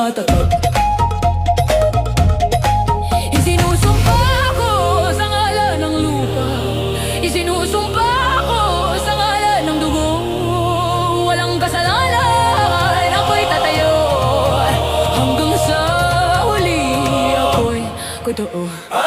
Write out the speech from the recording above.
matatag. Isinusumpa ko sa ngalan ng lupa, isinusumpa ko sa ngalan ng dugo. Walang kasalanan, ako'y tatayo hanggang sa huli. Ako'y totoo.